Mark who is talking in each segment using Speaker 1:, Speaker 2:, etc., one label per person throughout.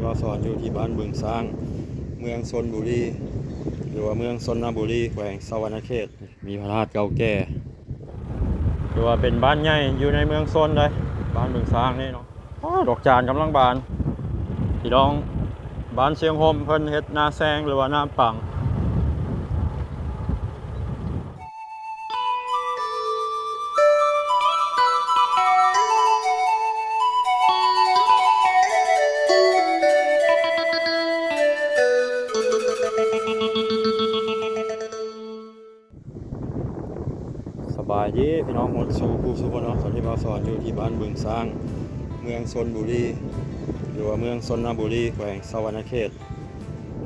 Speaker 1: บ่าวสอนอยู่ที่บ้านบึงสร้างเมืองชลบุรีหรือว่าเมืองชนบุรีแขวงสะวรรณเขตมีพระธาตุเก่าแก่หรือว่าเป็นบ้านใหญ่อยู่ในเมืองชนเลยบ้านบึงสร้างนี่เนาะดอกจานกำลังบานพี่น้องบ้านเชียงโฮมเพิ่นเฮ็ดนาแซงหรือว่าน้ำปังสบายดีพี่น้องหมดสู่ผู้สุขเนาะตอนที่บ่าวสอนอยู่ที่บ้านบึงสร้างเมืองชลบุรีหรือว่าเมืองชนบุรีแขวงสะวรรณเขต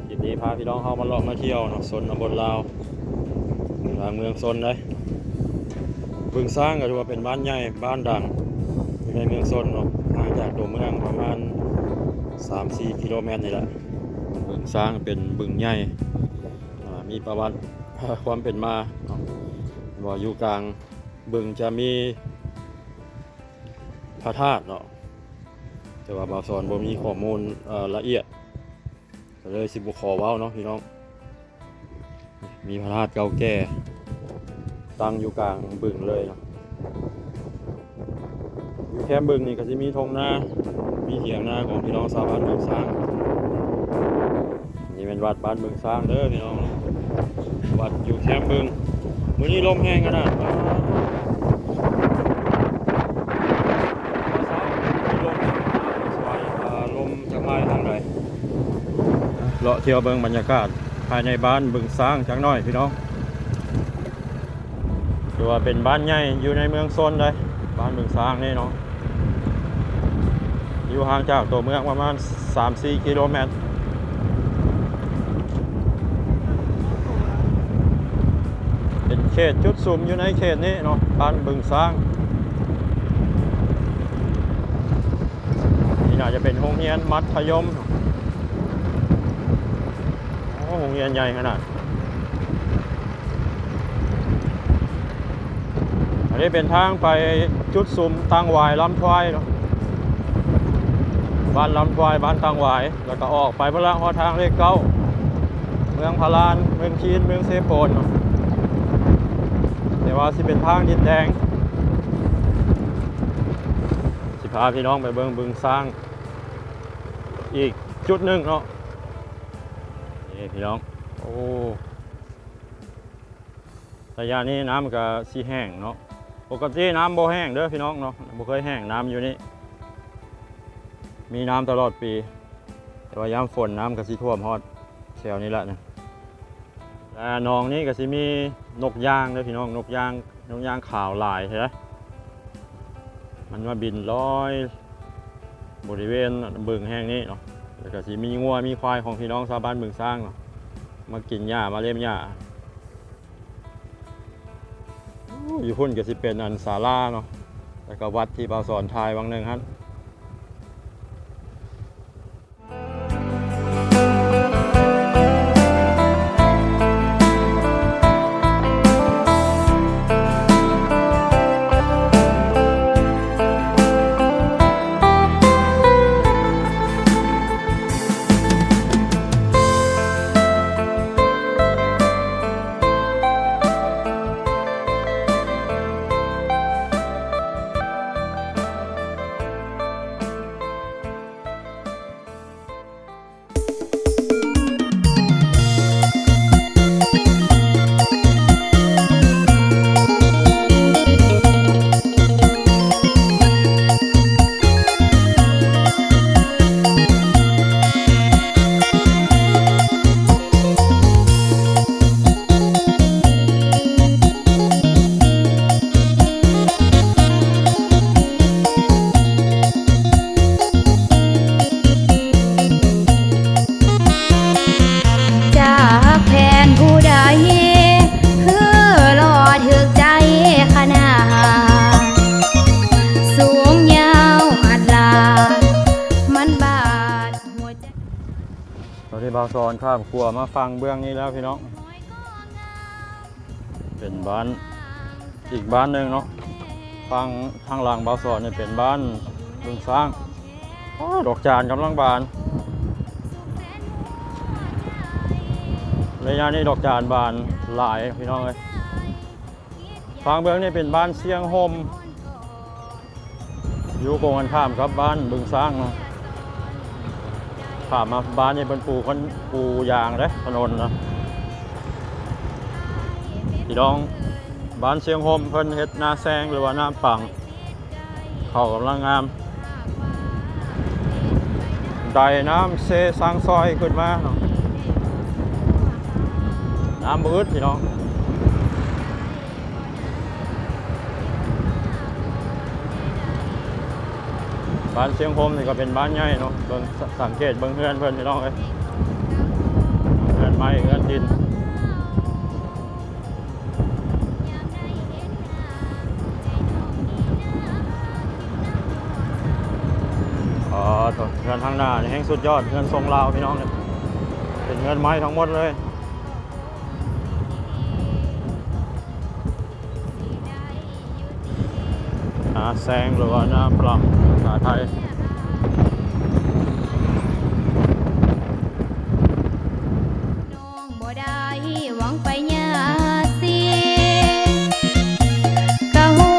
Speaker 1: ยินดีพาพี่น้องเข้ามาเลาะมาเที่ยวเนาะชนบทลาวทางเมืองชนเลยบึงสร้างก็ถือว่าเป็นบ้านใหญ่บ้านดังอยู่ในเมืองชนเนาะห่างจากตัวเมืองประมาณ 3-4 กิโลเมตรนี่แหละบึงสร้างเป็นบึงใหญ่มีประวัติความเป็นมาเนาะว่าอยู่กลางบึงจะมีพระธาตุเนาะแต่ว่าบ่าวสอนบ่มีข้อมูลละเอียดก็เลยสิบ่ขอเว้าเนาะพี่น้องมีพระธาตุเก่าแก่ตั้งอยู่กลางบึงเลยเนาะอยู่แคมบึงนี่ก็จะมีทงนามีเถียงนาของพี่น้องชาวบ้านบึงสร้างนี่เป็นวัดบ้านบึงสร้างเด้อพี่น้องวัดอยู่แคมบึงมื้อนี้ลมแห้งขนาดลมจะพายทางไหนเลาะเที่ยวเบิ่งบรรยากาศภายในบ้านบึงสร้างจักหน่อยพี่น้องถือว่าเป็นบ้านใหญ่อยู่ในเมืองชนเลยบ้านบึงสร้างนี่เนาะอยู่ห่างจากตัวเมืองประมาณ 3-4 กิโลเมตรเป็นเขตจุดซุ่มอยู่ในเขตนี้เนาะบ้านบึงสร้างนี่น่าจะเป็นโรงเรียนมัธยมโรงเรียนใหญ่ขนาดอันนี้เป็นทางไปจุดซุ่มตังหวายลำควายเนาะบ้านลำควายบ้านตังหวายแล้วก็ออกไปพละหอทางเลข9เมืองพารานเมืองชีนเมืองเซโปนเนาะแต่ว่าสิเป็นทางดินแดงสิพาพี่น้องไปเบิ่งบึงสร้างอีกจุดหนึ่งเนาะนี่พี่น้องโอ้ระยะนี้น้ำก็สีแห้งเนาะปกติน้ำบ่แห้งเด้อพี่น้องเนาะบ่เคยแห้งน้ำอยู่นี่มีน้ำตลอดปีแต่ว่ายามฝนน้ำก็สิท่วมฮอดแถวนี้แหละนะหนองนี้ก็สิมีนกย่างเด้อพี่น้องนกย่างขาวลายใช่ไหมมันมาบินลอยบริเวณบึงแห่งนี้เนาะแล้วก็สิมีงัวมีควายของพี่น้องชาวบ้านบึงสร้างเนาะมากินหญ้ามาเล่มหญ้าอยู่พุ่นก็สิเป็นอันศาลาเนาะแล้วก็วัดที่บ่าวสอนทายวังหนึ่งฮะบ่าวสอนข้ามครัวมาฟังเบื้องนี้แล้วพี่น้องเป็นบ้านอีกบ้านหนึ่งเนาะฟังทางหลังบ่าวสอนเนี่ยเป็นบ้านบึงสร้างดอกจานกำลังบาน ระยะนี้ดอกจานบานหลายพี่น้องเลยฟังเบื้องนี่เป็นบ้านเสียงโฮมอยู่โกงกันข้ามครับบ้านบึงสร้างเนาะข้ามมาบ้านนี่เป็นปูยางเด้ถนนนะพี่น้องบ้านเสียงโฮมเพิ่นเฮ็ดนาแซงหรือว่าน้ำปังเข้ากำลังงามได้น้ำเซสร้างซอยขึ้นมาเนาะน้ำมืดพี่น้องบ้านเชียงโฮมนี่ก็เป็นบ้านใหญ่เนาะเบิ่งสังเกตเบิ่งเฮือนเพิ่นพี่น้องเอ้ยเฮือนไม้เฮือนดินเฮือนทางหน้านี่แห่งสุดยอดเฮือนทรงลาวพี่น้องเนี่ยเป็นเฮือนไม้ทั้งหมดเลยแซงหรือว่าน้ำปล่องภาษาไทย
Speaker 2: น้องบ่ได้หวังไปยาสิกะฮู้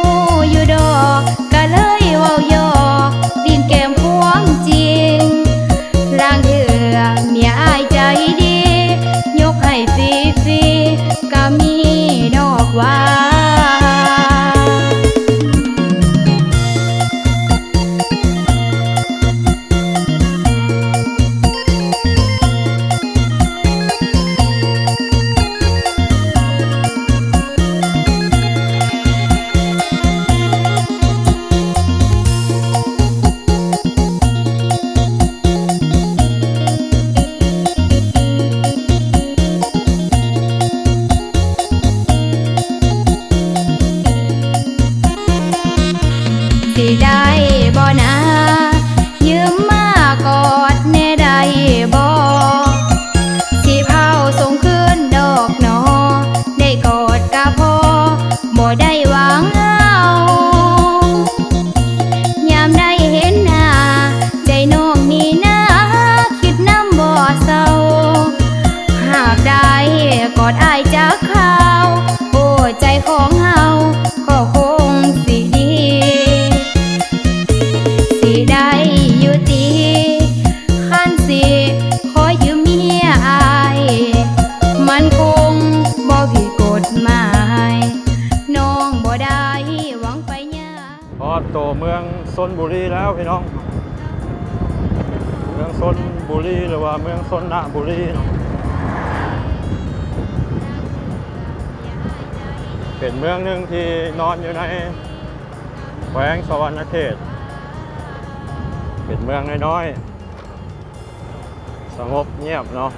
Speaker 2: อยู่ดอกกะเลยเว้าหยอกดินแก้มพวงจริงลางเถื่อเมียอายใจดียกให้ฟรีๆก็มีดอกว่าสิได้บ่นะยืมมากอดแน่ได้บ่สิเผาส่งคืนดอกหนอได้กอดกะพอบ่ได้หวังเอายามได้เห็นหน้าใจน้องนี่นะคิดน้ำบ่เศร้าหากได้กอดอายจากเขาโอ้ใจของเฮาก็คงสิดีได้อยู่ตีขันสิขอยืมเมียอายมันคงบ่ผิดกฎหมายน้องบ่ได้หวังไปยา
Speaker 1: พอโตเมืองชลบุรีแล้วพี่น้องเมืองชลบุรีหรือว่าเมืองชนบุรีเนาะเป็นเมืองหนึ่งที่นอนอยู่ในแขวงสวรรณเขตเป็นเมืองน้อยๆสงบเงียบเนาะ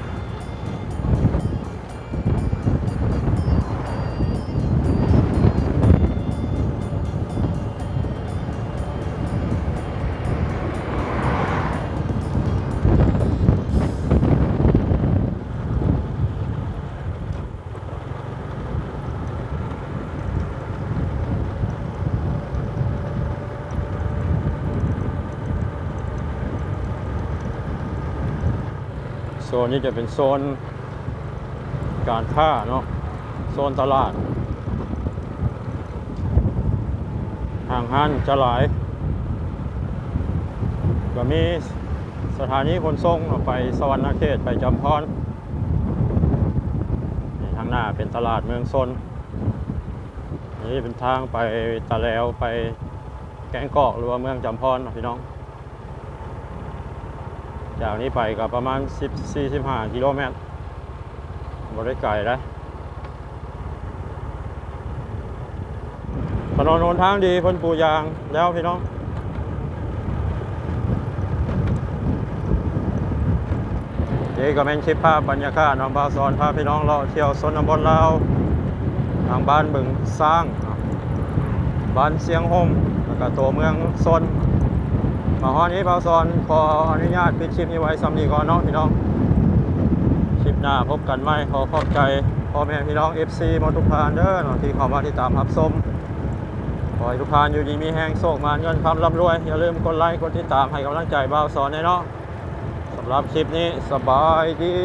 Speaker 1: โซนนี้จะเป็นโซนการค้าเนาะโซนตลาดห้างห้านจะหลายก็มีสถานีขนส่งไปสวรรณเขตไปจำพรทางหน้าเป็นตลาดเมืองชนนี่เป็นทางไปตะแลวไปแกงกอกหรือว่าเมืองจำพรพี่น้องจากนี้ไปก็ประมาณ10-45 กิโลเมตรบ่ได้ไกลนะถนนหนทางดีเพิ่นปูยางแล้วพี่น้องนี่ก็เป็นคลิปภาพบรรยากาศน้องบ่าวสอนพาพี่น้องเลาะเที่ยวชนบทลาวทางบ้านบึงสร้างบ้านเสียงโฮมแล้วก็ตัวเมืองชนมาฮอดนี้บ่าวสอนขออนุญาตปิดคลิปนี้ไว้ซ้ำนี้ก่อนเนาะพี่น้องคลิปหน้าพบกันใหม่ขอขอบใจพ่อแม่พี่น้อง FC หมดทุกท่านเด้อที่เข้ามาติดตามรับชมขอให้ทุกท่านอยู่ดีมีแรงโชคมาเงินความร่ำรวยอย่าลืมกดไลค์กดติดตามให้กำลังใจบ่าวสอนเนาะสำหรับคลิปนี้สบายดี